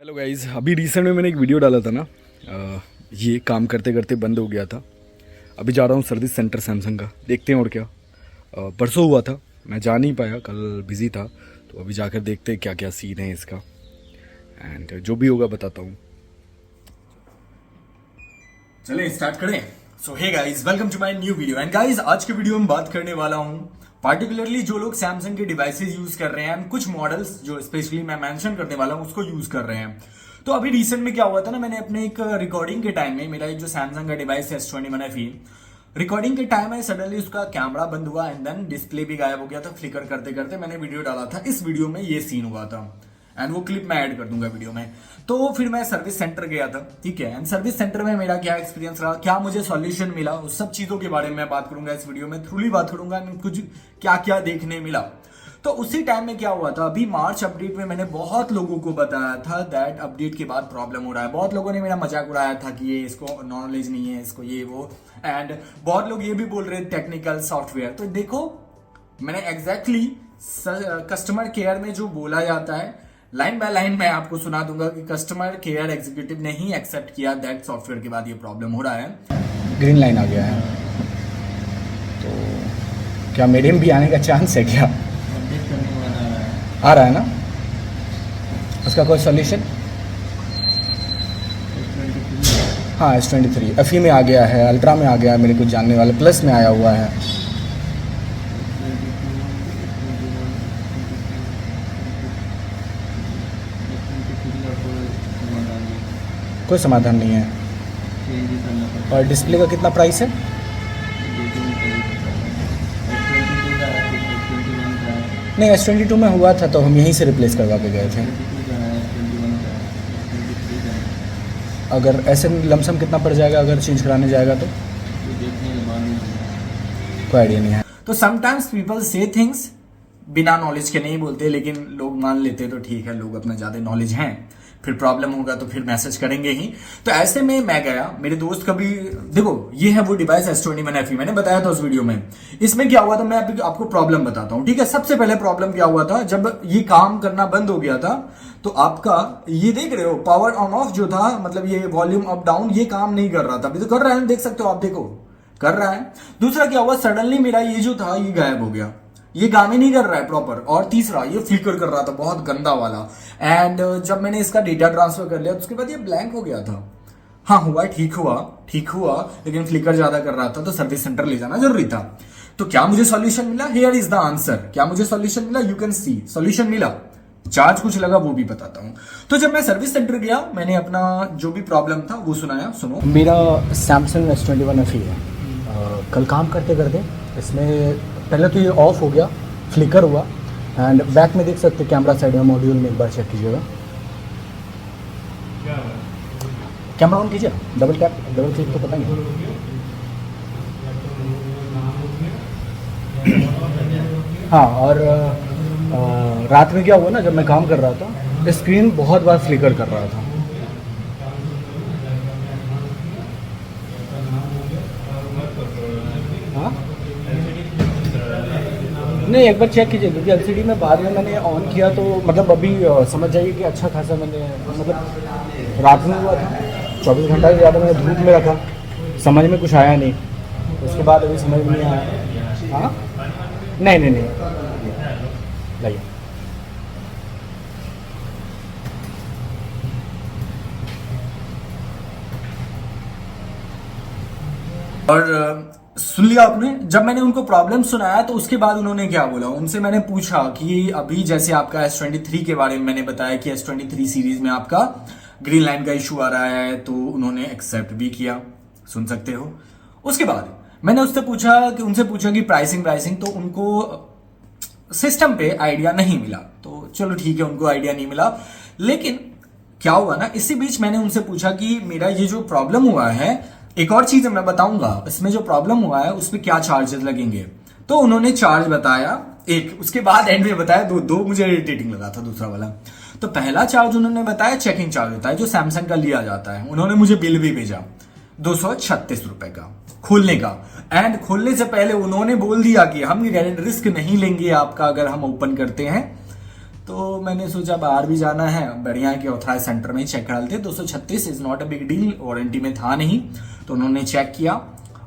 Hello guys, अभी recent में मैंने एक वीडियो डाला था ना। ये काम करते करते बंद हो गया था। अभी जा रहा हूँ सर्विस सेंटर सैमसंग का, देखते हैं और क्या। परसों हुआ था, मैं जा नहीं पाया, कल बिज़ी था। तो अभी जाकर देखते हैं क्या क्या सीन है इसका, एंड जो भी होगा बताता हूँ। चलें स्टार्ट करें। So hey guys, welcome to my new video. And guys, आज के वीडियो में बात करने वाला हूँ पार्टिकुलरली जो लोग सैमसंग के डिवाइसेस यूज कर रहे हैं, कुछ मॉडल्स जो स्पेशली मैं मेंशन करने वाला हूँ उसको यूज कर रहे हैं। तो अभी रिसेंट में क्या हुआ था ना, मैंने अपने एक रिकॉर्डिंग के टाइम में, मेरा एक जो सैमसंग का डिवाइस है S21 FE, रिकॉर्डिंग के टाइम में सडनली उसका कैमरा बंद हुआ एंड देन डिस्प्ले भी गायब हो गया था। फ्लिकर करते करते मैंने वीडियो डाला था, इस वीडियो में ये सीन हुआ था एंड वो क्लिप मैं ऐड कर दूंगा वीडियो में। तो फिर मैं सर्विस सेंटर गया था, ठीक है। एंड सर्विस सेंटर में मेरा क्या एक्सपीरियंस रहा, क्या मुझे सॉल्यूशन मिला, उस सब चीजों के बारे में मैं बात करूंगा इस वीडियो में, थ्रूली बात करूंगा कुछ क्या क्या देखने मिला। तो उसी टाइम में क्या हुआ था, अभी मार्च अपडेट में मैंने बहुत लोगों को बताया था दैट अपडेट के बाद प्रॉब्लम हो रहा है। बहुत लोगों ने मेरा मजाक उड़ाया था कि ये इसको नॉलेज नहीं है, इसको ये वो, एंड बहुत लोग ये भी बोल रहे टेक्निकल सॉफ्टवेयर। तो देखो, मैंने एग्जैक्टली कस्टमर केयर में जो बोला जाता है लाइन बाय लाइन मैं आपको सुना दूंगा कि कस्टमर केयर एग्जीक्यूटिव ने ही एक्सेप्ट किया दैट सॉफ्टवेयर के बाद ये प्रॉब्लम हो रहा है। ग्रीन लाइन आ गया है, तो क्या मेरे में भी आने का चांस है क्या? आ रहा है ना, उसका कोई सॉल्यूशन? हाँ, S23 FE में आ गया है, अल्ट्रा में आ गया है, मेरे कुछ जानने वाले प्लस में आया हुआ है। कोई समाधान नहीं है। और डिस्प्ले का कितना प्राइस है? नहीं, S22 में हुआ था तो हम यहीं से रिप्लेस करवा के गए थे। अगर ऐसे लमसम कितना पड़ जाएगा अगर चेंज कराने जाएगा तो? कोई आइडिया नहीं है। तो समटाइम्स पीपल से थिंग्स बिना नॉलेज के नहीं बोलते, लेकिन लोग मान लेते तो ठीक है, लोग अपना ज्यादा नॉलेज हैं, फिर प्रॉब्लम होगा तो फिर मैसेज करेंगे ही। तो ऐसे में मैं गया, मेरे दोस्त का भी, देखो ये है वो डिवाइस S21 FE, मैंने बताया था उस वीडियो में। इसमें क्या हुआ था, मैं आपको प्रॉब्लम बताता हूँ, ठीक है। सबसे पहले प्रॉब्लम क्या हुआ था, जब ये काम करना बंद हो गया था तो आपका ये देख रहे हो पावर ऑन ऑफ जो था, मतलब ये वॉल्यूम अप डाउन, ये काम नहीं कर रहा था। अभी तो कर रहा है, देख सकते हो आप, देखो कर रहा है। दूसरा क्या हुआ, सडनली मेरा ये जो था ये गायब हो गया, ये काम ही नहीं कर रहा है प्रॉपर। और तीसरा, ये फ्लिकर कर रहा था बहुत गंदा वाला। एंड जब मैंने इसका डेटा ट्रांसफर कर लिया तो उसके बाद ये ब्लैंक हो गया था। हाँ हुआ, ठीक हुआ, लेकिन फ्लिकर ज्यादा कर रहा था तो सर्विस सेंटर ले जाना जरूरी था। तो क्या मुझे सॉल्यूशन मिला? Here is the answer. क्या मुझे सॉल्यूशन मिला? यू कैन सी सॉल्यूशन मिला। चार्ज कुछ लगा वो भी बताता हूं। तो जब मैं सर्विस सेंटर गया, मैंने अपना जो भी प्रॉब्लम था वो सुनाया, सुनो। मेरा सैमसंग S21 FE है। कल काम करते करते इसमें पहले तो ये ऑफ हो गया, फ्लिकर हुआ, एंड बैक में देख सकते कैमरा साइड में मॉड्यूल में एक बार चेक कीजिएगा। कैमरा ऑन कीजिए, डबल क्लिक तो पता नहीं। हाँ, और रात में क्या हुआ ना, जब मैं काम कर रहा था स्क्रीन बहुत बार फ्लिकर कर रहा था। हाँ नहीं, एक बार चेक कीजिए, क्योंकि LCD में बाद में मैंने ऑन किया तो मतलब अभी समझ जाइए कि अच्छा खासा मैंने, मतलब रात में हुआ था, 24 घंटा से ज़्यादा मैंने धूप में रखा, समझ में कुछ आया नहीं। उसके बाद अभी समझ में नहीं आया। हाँ नहीं लाइए। और सुन लिया आपने, जब मैंने उनको प्रॉब्लम सुनाया तो उसके बाद उन्होंने क्या बोला, उनसे मैंने पूछा कि अभी जैसे आपका S23 के बारे में मैंने बताया कि S23 सीरीज में आपका ग्रीन लाइन का इशू आ रहा है, तो उन्होंने एक्सेप्ट भी किया, सुन सकते हो। उसके बाद मैंने उनसे पूछा कि प्राइसिंग, तो उनको सिस्टम पे आइडिया नहीं मिला। तो चलो ठीक है, उनको आइडिया नहीं मिला। लेकिन क्या हुआ ना, इसी बीच मैंने उनसे पूछा कि मेरा ये जो प्रॉब्लम हुआ है, एक और चीज मैं बताऊंगा, इसमें जो प्रॉब्लम हुआ है उस पर क्या चार्जेस लगेंगे। तो उन्होंने चार्ज बताया एक, उसके बाद एंड में बताया दो मुझे इरिटेटिंग लगा था दूसरा वाला। तो पहला चार्ज उन्होंने बताया चेकिंग चार्ज होता है जो सैमसंग का लिया जाता है। उन्होंने मुझे बिल भी भेजा 236 रुपए का खोलने का, एंड खोलने से पहले उन्होंने बोल दिया कि हम रिस्क नहीं लेंगे आपका अगर हम ओपन करते हैं तो मैंने सोचा बाहर भी जाना है, बढ़िया है कि ऑथराइज सेंटर में चेक करा लेते। 236 is not a big deal, warranty में था नहीं। तो उन्होंने चेक किया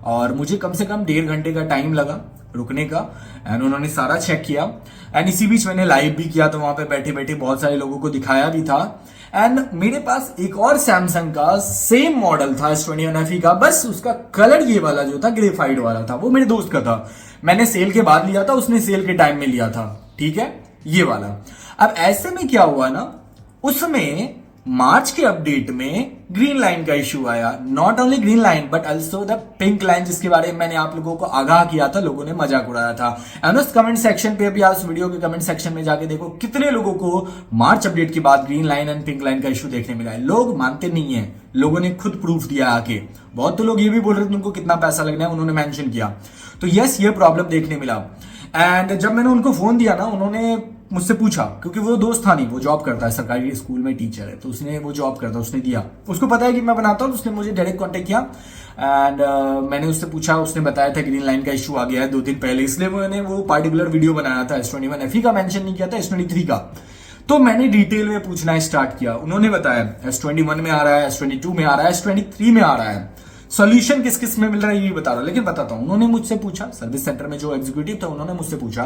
और मुझे कम से कम 1.5 घंटे का टाइम लगा रुकने का, एंड उन्होंने सारा चेक किया। एंड इसी बीच मैंने लाइव भी किया, तो वहां पे बैठे बैठे बहुत सारे लोगों को दिखाया भी था। एंड मेरे पास एक और सैमसंग का सेम मॉडल था S21 FE का, बस उसका कलर ये वाला जो था ग्रेफाइट वाला था, वो मेरे दोस्त का था। मैंने सेल के बाद लिया था, उसने सेल के टाइम में लिया था, ठीक है, ये वाला। अब ऐसे में क्या हुआ ना, उसमें मार्च के अपडेट में ग्रीन लाइन का इश्यू आया। Not only green line but also the pink line, जिसके बारे में मैंने आप लोगों को आगाह किया था, लोगों ने मजाक उड़ाया था। एंड उस कमेंट सेक्शन पे भी, आज वीडियो के कमेंट सेक्शन में जाके देखो कितने लोगों को मार्च अपडेट के बाद green line and pink line का इश्यू देखने मिला है। लोग मानते नहीं है, लोगों ने खुद प्रूफ दिया आके। बहुत तो लोग ये भी बोल रहे थे उनको कितना पैसा लगना है, उन्होंने मेंशन किया। तो यस, ये प्रॉब्लम देखने मिला। एंड जब मैंने उनको फोन दिया ना, उन्होंने मुझसे पूछा, क्योंकि वो दोस्त था नहीं, वो जॉब करता है, सरकारी स्कूल में टीचर है, तो उसने, वो जॉब करता है, उसने दिया, उसको पता है कि मैं बनाता हूँ, उसने मुझे डायरेक्ट कांटेक्ट किया। एंड मैंने उससे पूछा, उसने बताया था ग्रीन लाइन का इशू आ गया है 2 दिन पहले, इसलिए मैंने वो पार्टिकुलर वीडियो बनाया था। S21 FE का मेंशन नहीं किया था, S23 का। तो मैंने डिटेल में पूछना स्टार्ट किया, उन्होंने बताया S21 में आ रहा है, S22 में आ रहा है, S23 में आ रहा है। सॉल्यूशन किस किस में मिल रहा है ये बता रहा हूं, लेकिन बताता हूं। उन्होंने मुझसे पूछा, सर्विस सेंटर में जो एग्जीक्यूटिव था, उन्होंने मुझसे पूछा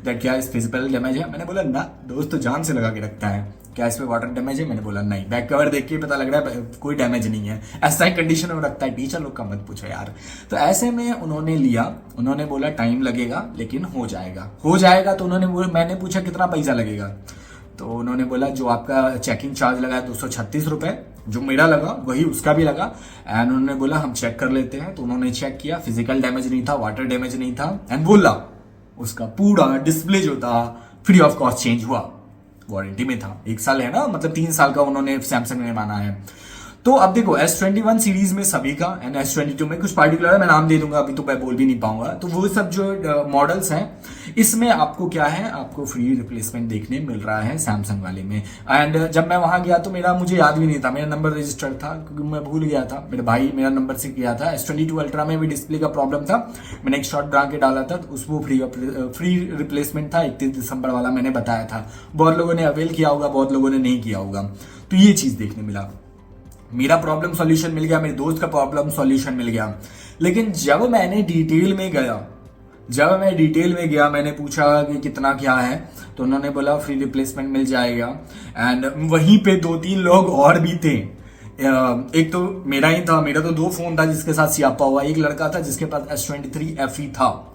दैट क्या इस फिजिकल डैमेज है। मैंने बोला ना, दोस्त तो जान से लगा के रखता है, क्या इस पे वाटर डैमेज है? मैंने बोला नहीं, बैक कवर देख के पता लग रहा है कोई डैमेज नहीं है, ऐसा ही कंडीशन में रखता है, टीचर लोग का मत पूछो यार। तो ऐसे में उन्होंने लिया, उन्होंने बोला टाइम लगेगा लेकिन हो जाएगा, हो जाएगा। तो मैंने पूछा कितना पैसा लगेगा, तो उन्होंने बोला जो आपका चेकिंग चार्ज लगा है 236 रुपए, जो मेरा लगा वही उसका भी लगा। एंड उन्होंने बोला हम चेक कर लेते हैं। तो उन्होंने चेक किया, फिजिकल डैमेज नहीं था, वाटर डैमेज नहीं था। एंड बोला उसका पूरा डिस्प्ले जो था फ्री ऑफ कॉस्ट चेंज हुआ, वारंटी में था, 1 साल है ना, मतलब 3 साल का उन्होंने सैमसंग ने माना है। तो अब देखो S21 सीरीज में सभी का, एंड S22 में कुछ पार्टिकुलर है, मैं नाम दे दूंगा, अभी तो मैं बोल भी नहीं पाऊंगा। तो वो सब जो मॉडल्स हैं, इसमें आपको क्या है, आपको फ्री रिप्लेसमेंट देखने मिल रहा है सैमसंग वाले में। एंड जब मैं वहां गया तो मुझे याद भी नहीं था, मेरा नंबर रजिस्टर्ड था, क्योंकि मैं भूल गया था, मेरे भाई मेरा नंबर से किया था। S22 अल्ट्रा में भी डिस्प्ले का प्रॉब्लम था, मैंने एक शॉट बना के डाला था, तो उसको फ्री रिप्लेसमेंट था, 31 दिसंबर वाला मैंने बताया था। बहुत लोगों ने अवेल किया होगा, बहुत लोगों ने नहीं किया होगा। तो ये चीज देखने मिला, मेरा प्रॉब्लम सॉल्यूशन मिल गया, मेरे दोस्त का प्रॉब्लम सॉल्यूशन मिल गया। लेकिन जब मैं डिटेल में गया, मैंने पूछा कि कितना क्या है, तो उन्होंने बोला फ्री रिप्लेसमेंट मिल जाएगा। एंड वहीं पे 2-3 लोग और भी थे, एक तो मेरा ही था, मेरा तो 2 फोन था जिसके साथ सियापा हुआ, एक लड़का था जिसके पास S23 FE था,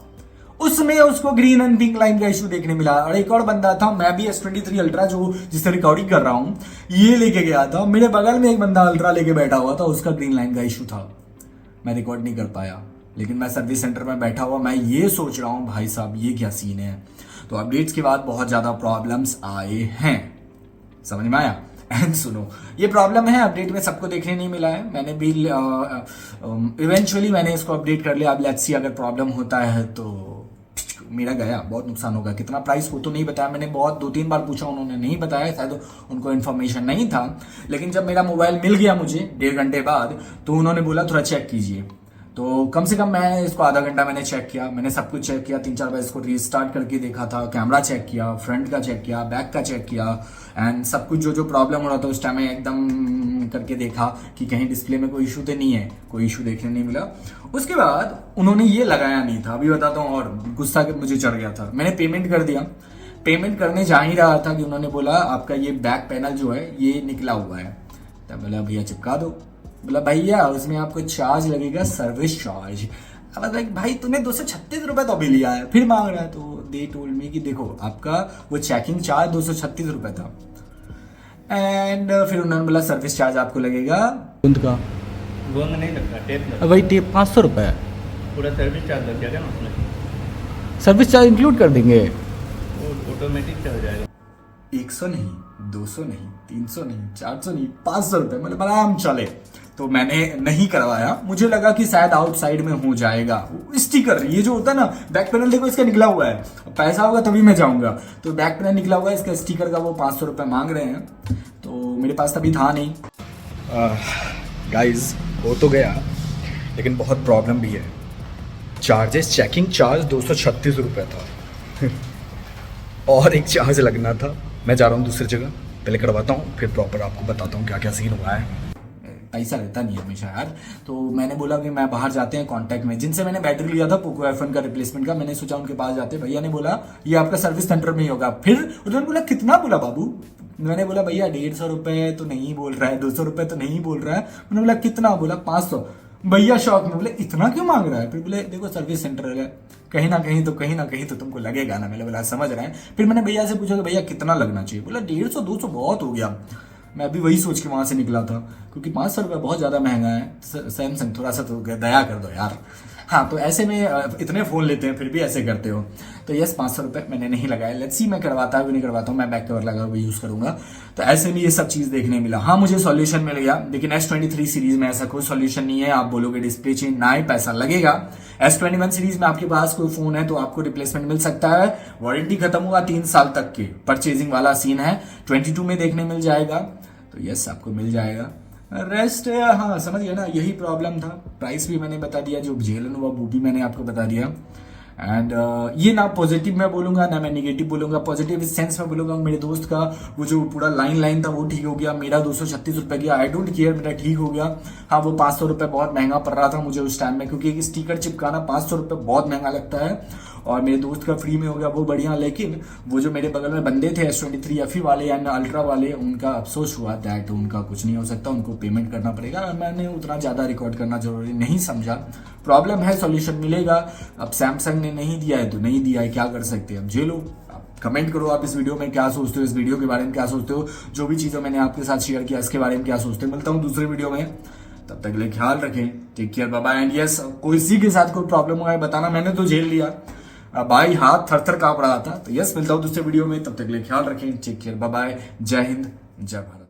उसमें उसको ग्रीन एंड पिंक लाइन का इशू देखने मिला। और एक और बंदा था, मैं भी S23 अल्ट्रा जो जिससे रिकॉर्डिंग कर रहा हूं ये लेके गया था, मेरे बगल में एक बंदा अल्ट्रा लेके बैठा हुआ था, उसका ग्रीन लाइन का इशू था, मैं रिकॉर्ड नहीं कर पाया। लेकिन मैं सर्विस सेंटर में बैठा हुआ, मैं ये सोच रहा हूं भाई साहब ये क्या सीन है। तो अपडेट्स के बाद बहुत ज्यादा प्रॉब्लम्स आए हैं, समझ में आया। एंड सुनो, ये प्रॉब्लम है अपडेट में सबको देखने नहीं मिला है, मैंने भी इवेंचुअली मैंने इसको अपडेट कर लिया। अब लेट्स सी, अगर प्रॉब्लम होता है तो मेरा गया, बहुत नुकसान होगा। कितना प्राइस वो तो नहीं बताया, मैंने बहुत 2-3 बार पूछा, उन्होंने नहीं बताया, शायद उनको इन्फॉर्मेशन नहीं था। लेकिन जब मेरा मोबाइल मिल गया मुझे 1.5 घंटे बाद, तो उन्होंने बोला थोड़ा चेक कीजिए। तो कम से कम मैं इसको आधा घंटा मैंने चेक किया, मैंने सब कुछ चेक किया, 3-4 बार इसको रीस्टार्ट करके देखा था, कैमरा चेक किया, फ्रंट का चेक किया, बैक का चेक किया, एंड सब कुछ जो प्रॉब्लम हो रहा था उस टाइम में एकदम करके देखा कि कहीं डिस्प्ले में कोई इशू तो नहीं है, कोई इशू देखने नहीं मिला। उसके बाद उन्होंने ये लगाया नहीं था, अभी बताता हूँ, और गुस्सा मुझे चढ़ गया था। मैंने पेमेंट कर दिया, पेमेंट करने जा ही रहा था कि उन्होंने बोला आपका ये बैक पैनल जो है ये निकला हुआ है। तब बोला भैया चिपका दो, बोला भैया उसमें आपको चार्ज लगेगा, सर्विस चार्ज। अब भाई तूने 236 रुपए तो अभी लिया है, फिर मांग रहा है। तो दे टोल्ड मी कि देखो आपका वो चेकिंग चार्ज 236 रुपए था, एंड फिर उन्होंने बोला सर्विस चार्ज आपको लगेगा गोंद का, गोंद नहीं लगता, टेप लगता, वही टेप 500 रुपए है, पूरा सर्विस चार्ज लग जाएगा ना उसमें, सर्विस चार्ज इंक्लूड कर देंगे, वो ऑटोमेटिक चल जाएगा। 100 नहीं, 200 नहीं, 300 नहीं, 400 नहीं, 500 रुपए, मतलब आराम चले। तो मैंने नहीं करवाया, मुझे लगा कि शायद आउटसाइड में हो जाएगा। स्टिकर ये जो होता है ना, बैक पैनल देखो इसका निकला हुआ है, पैसा होगा तभी मैं जाऊंगा। तो बैक पैनल निकला हुआ है, इसका स्टिकर का वो 500 रुपए मांग रहे हैं, तो मेरे पास तभी था नहीं। गाइज हो तो गया, लेकिन बहुत प्रॉब्लम भी है। चार्जेस, चेकिंग चार्ज 236 रुपए था और एक चार्ज लगना था मैं जा रहा हूँ दूसरी जगह, पहले करवाता हूँ फिर प्रॉपर आपको बताता हूँ क्या क्या सीन हुआ है। पैसा रहता नहीं है हमेशा यार, तो मैंने बोला कि मैं बाहर जाते हैं कांटेक्ट में, जिनसे मैंने बैटरी लिया था पोको F1 का रिप्लेसमेंट का, मैंने सोचा उनके पास जाते। भैया ने बोला ये आपका सर्विस सेंटर में ही होगा। फिर उन्होंने बोला कितना बोला बाबू, मैंने बोला भैया 150 रुपए तो नहीं बोल रहा है, 200 रुपए तो नहीं बोल रहा है। उन्होंने बोला कितना, बोला 500। भैया शौक में बोले इतना क्यों मांग रहा है, फिर बोले देखो सर्विस सेंटर है, कहीं ना कहीं तो तुमको लगेगा ना। मैंने बोला समझ रहे हैं। फिर मैंने भैया से पूछा कि भैया कितना लगना चाहिए, बोला 150 200 बहुत हो गया। मैं अभी वही सोच के वहां से निकला था, क्योंकि 500 रुपये बहुत ज्यादा महंगा है। सैमसंग थोड़ा सा तो दया कर दो यार। हाँ, तो ऐसे में इतने फोन लेते हैं फिर भी ऐसे करते हो। तो यस 500 रुपये मैंने नहीं लगाया। लेट्स सी मैं करवाता हूँ नहीं करवाता हूँ, मैं बैक कवर लगा हुआ यूज करूंगा। तो ऐसे में ये सब चीज देखने मिला। हाँ, मुझे सॉल्यूशन मिल गया, लेकिन S23 सीरीज में ऐसा कोई सॉल्यूशन नहीं है। आप बोलोगे डिस्प्ले चेंज, ना ही पैसा लगेगा। S21 सीरीज में आपके पास कोई फोन है तो आपको रिप्लेसमेंट मिल सकता है। वारंटी खत्म हुआ 3 साल तक के, परचेजिंग वाला सीन है। 22 में देखने मिल जाएगा, तो यस आपको मिल जाएगा। रेस्ट हाँ समझ गया ना, यही प्रॉब्लम था। प्राइस भी मैंने बता दिया, जो झेलन हुआ वो भी मैंने आपको बता दिया। एंड ये ना पॉजिटिव मैं बोलूंगा ना मैं निगेटिव बोलूंगा। पॉजिटिव इस सेंस में बोलूंगा, मेरे दोस्त का वो जो पूरा लाइन था वो ठीक हो गया। मेरा 236 रुपए गया, आई डोंट केयर, मेरा ठीक हो गया। हाँ, वो 500 रुपए बहुत महंगा पड़ रहा था मुझे उस टाइम में, क्योंकि एक स्टिकर चिपकाना 500 रुपए बहुत महंगा लगता है। और मेरे दोस्त का फ्री में हो गया, वो बढ़िया। लेकिन वो जो मेरे बगल में बंदे थे S23 FE वाले या अल्ट्रा वाले, उनका अफसोस हुआ दैट उनका कुछ नहीं हो सकता, उनको पेमेंट करना पड़ेगा। मैंने उतना ज्यादा रिकॉर्ड करना जरूरी नहीं समझा। प्रॉब्लम है, सॉल्यूशन मिलेगा। अब सैमसंग ने नहीं दिया है तो नहीं दिया है, क्या कर सकते हैं, अब झेलो। कमेंट करो आप इस वीडियो में क्या सोचते हो, इस वीडियो के बारे में क्या सोचते हो, जो भी चीज़ों मैंने आपके साथ शेयर किया इसके बारे में क्या सोचते हो। मिलता हूँ दूसरे वीडियो में, तब तक के लिए ख्याल रखें, take care, bye bye. And yes, किसी के साथ कोई प्रॉब्लम हुआ है बताना, मैंने तो झेल लिया। भाई हाथ थर कांप रहा था। तो यस, मिलता हूँ दूसरे वीडियो में, तब तक के लिए ख्याल रखें, टेक केयर, बाय बाय। जय हिंद, जय भारत।